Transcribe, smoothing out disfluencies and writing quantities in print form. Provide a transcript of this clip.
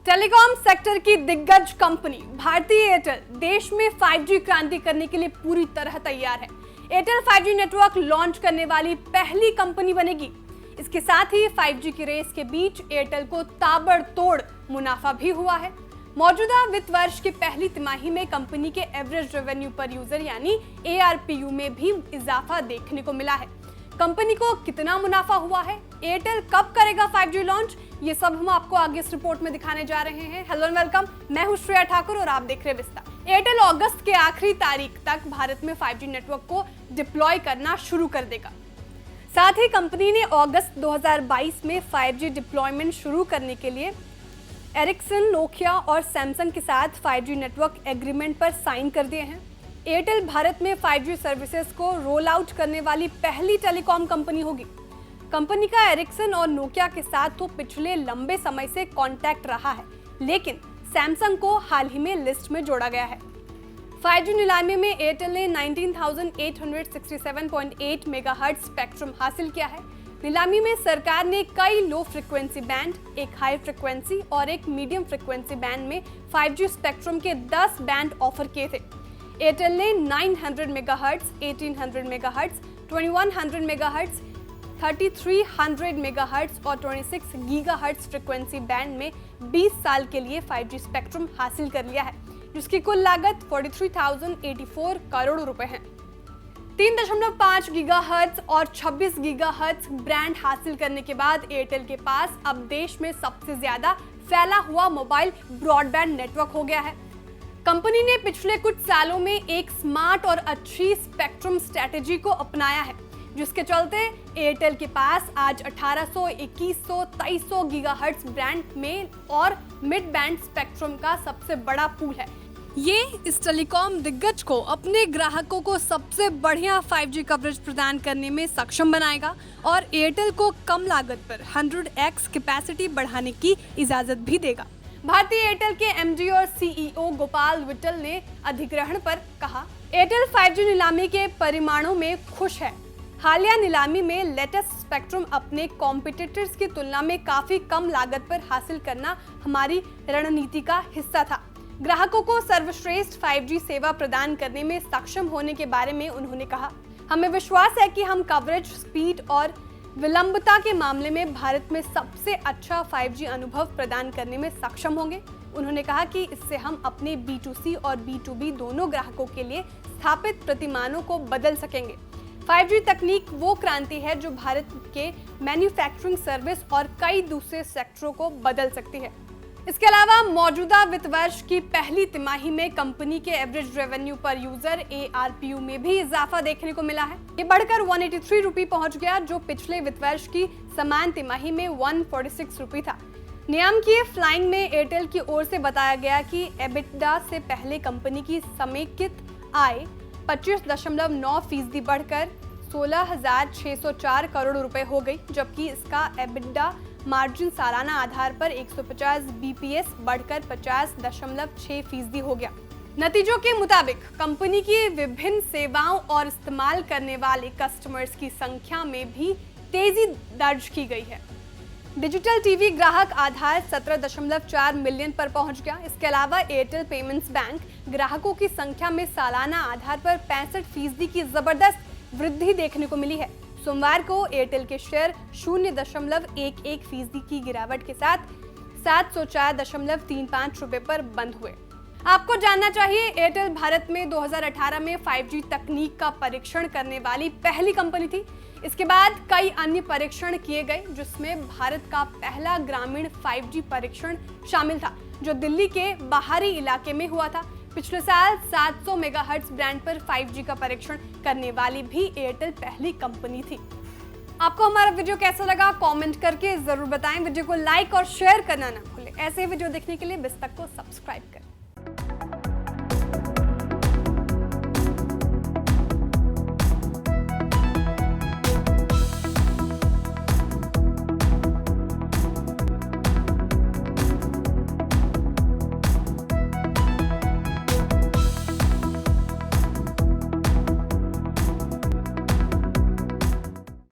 Telecom sector की दिग्गज company भारतीय एयरटेल देश में 5G क्रांति करने के लिए पूरी तरह तैयार है। एयरटेल 5G नेटवर्क लॉन्च करने वाली पहली कंपनी बनेगी। इसके साथ ही 5G की रेस के बीच एयरटेल को ताबड़तोड़ मुनाफा भी हुआ है। मौजूदा वित्त वर्ष की पहली तिमाही में कंपनी के एवरेज रेवेन्यू पर यूजर यानी ARPU में भी इजाफा देखने को मिला है। कंपनी को कितना मुनाफा हुआ है, एयरटेल कब करेगा 5G लॉन्च, ये सब हम आपको आगे इस रिपोर्ट में दिखाने जा रहे हैं। हेलो एंड वेलकम, मैं हूं श्रेया ठाकुर और आप देख रहे हैं विस्तार। एयरटेल अगस्त के आखिरी तारीख तक भारत में 5G नेटवर्क को डिप्लॉय करना शुरू कर देगा। साथ ही कंपनी ने अगस्त 2022 में 5G डिप्लॉयमेंट शुरू करने के लिए एरिक्सन, नोकिया और सैमसंग के साथ 5G नेटवर्क एग्रीमेंट पर साइन कर दिए हैं। एयरटेल भारत में 5G सर्विसेज को रोल आउट करने वाली पहली टेलीकॉम कंपनी होगी। कंपनी का एरिक्सन और नोकिया के साथ तो पिछले लंबे समय से कांटेक्ट रहा है, लेकिन सैमसंग को हाल ही में लिस्ट में जोड़ा गया है। 5G नीलामी में एयरटेल ने 19,867.8 मेगाहर्ट्ज स्पेक्ट्रम हासिल किया है। नीलामी में सरकार ने कई लो फ्रिक्वेंसी बैंड, एक हाई फ्रिक्वेंसी और एक मीडियम फ्रिक्वेंसी बैंड में 5G स्पेक्ट्रम के 10 बैंड ऑफर किए थे। एयरटेल ने 900 मेगाहर्ट्ज, 1800 मेगाहर्ट्ज, 2100 मेगाहर्ट्ज, 3300 मेगाहर्ट्ज और 26 गीगाहर्ट्ज फ्रिक्वेंसी बैंड में 20 साल के लिए 5G स्पेक्ट्रम हासिल कर लिया है, जिसकी कुल लागत 43,084 करोड़ रुपए है। 3.5 गीगाहर्ट्ज और 26 गीगाहर्ट्ज बैंड हासिल करने के बाद एयरटेल के पास अब देश में सबसे ज्यादा फैला हुआ मोबाइल ब्रॉडबैंड नेटवर्क हो गया है। कंपनी ने पिछले कुछ सालों में एक स्मार्ट और अच्छी स्पेक्ट्रम स्ट्रेटेजी को अपनाया है, जिसके चलते एयरटेल के पास आज 1800, 2100, 2300 गीगाहर्ट्ज बैंड में और मिड बैंड स्पेक्ट्रम का सबसे बड़ा पूल है। ये इस टेलीकॉम दिग्गज को अपने ग्राहकों को सबसे बढ़िया 5G कवरेज प्रदान करने में सक्षम बनाएगा और एयरटेल को कम लागत पर 100x कैपेसिटी बढ़ाने की इजाजत भी देगा। भारतीय एयरटेल के MD और CEO गोपाल विट्ठल ने अधिग्रहण पर कहा, एयरटेल 5G नीलामी के परिणामों में खुश है। हालिया नीलामी में लेटेस्ट स्पेक्ट्रम अपने कॉम्पिटिटर्स की तुलना में काफी कम लागत पर हासिल करना हमारी रणनीति का हिस्सा था। ग्राहकों को सर्वश्रेष्ठ 5G सेवा प्रदान करने में सक्षम होने के बारे में उन्होंने कहा, हमें विश्वास है कि हम कवरेज, स्पीड और विलंबता के मामले में भारत में सबसे अच्छा 5G अनुभव प्रदान करने में सक्षम होंगे। उन्होंने कहा कि इससे हम अपने B2C और B2B दोनों ग्राहकों के लिए स्थापित प्रतिमानों को बदल सकेंगे। 5G तकनीक वो क्रांति है जो भारत के मैन्युफैक्चरिंग, सर्विस और कई दूसरे सेक्टरों को बदल सकती है। इसके अलावा मौजूदा वित्त वर्ष की पहली तिमाही में कंपनी के एवरेज रेवेन्यू पर यूजर ARPU में भी इजाफा देखने को मिला है। ये बढ़कर 183 रुपये पहुंच गया, जो पिछले वित्त वर्ष की समान तिमाही में 146 रुपये था। नियामकीय फ्लाइंग में एयरटेल की ओर से बताया गया कि EBITDA से पहले कंपनी की समेकित आय 25.9% बढ़कर 16,604 करोड़ रुपए हो गई, जबकि इसका EBITDA मार्जिन सालाना आधार पर 150 BPS बढ़कर 50.6% हो गया। नतीजों के मुताबिक कंपनी की विभिन्न सेवाओं और इस्तेमाल करने वाले कस्टमर्स की संख्या में भी तेजी दर्ज की गई है। डिजिटल टीवी ग्राहक आधार 17.4 मिलियन पर पहुंच गया। इसके अलावा एयरटेल पेमेंट्स बैंक ग्राहकों की संख्या में सालाना आधार पर 65% की जबरदस्त वृद्धि देखने को मिली है। सोमवार को एयरटेल के शेयर 0.11% की गिरावट के साथ 704.35 रुपए पर बंद हुए। आपको जानना चाहिए, एयरटेल भारत में 2018 में 5G तकनीक का परीक्षण करने वाली पहली कंपनी थी। इसके बाद कई अन्य परीक्षण किए गए, जिसमें भारत का पहला ग्रामीण 5G परीक्षण शामिल था, जो दिल्ली के बाहरी इलाके में हुआ था। पिछले साल 700 मेगाहर्ट्ज बैंड पर 5G का परीक्षण करने वाली भी एयरटेल पहली कंपनी थी। आपको हमारा वीडियो कैसा लगा कमेंट करके जरूर बताएं। वीडियो को लाइक और शेयर करना ना भूलें। ऐसे वीडियो देखने के लिए विस्तार को सब्सक्राइब करें।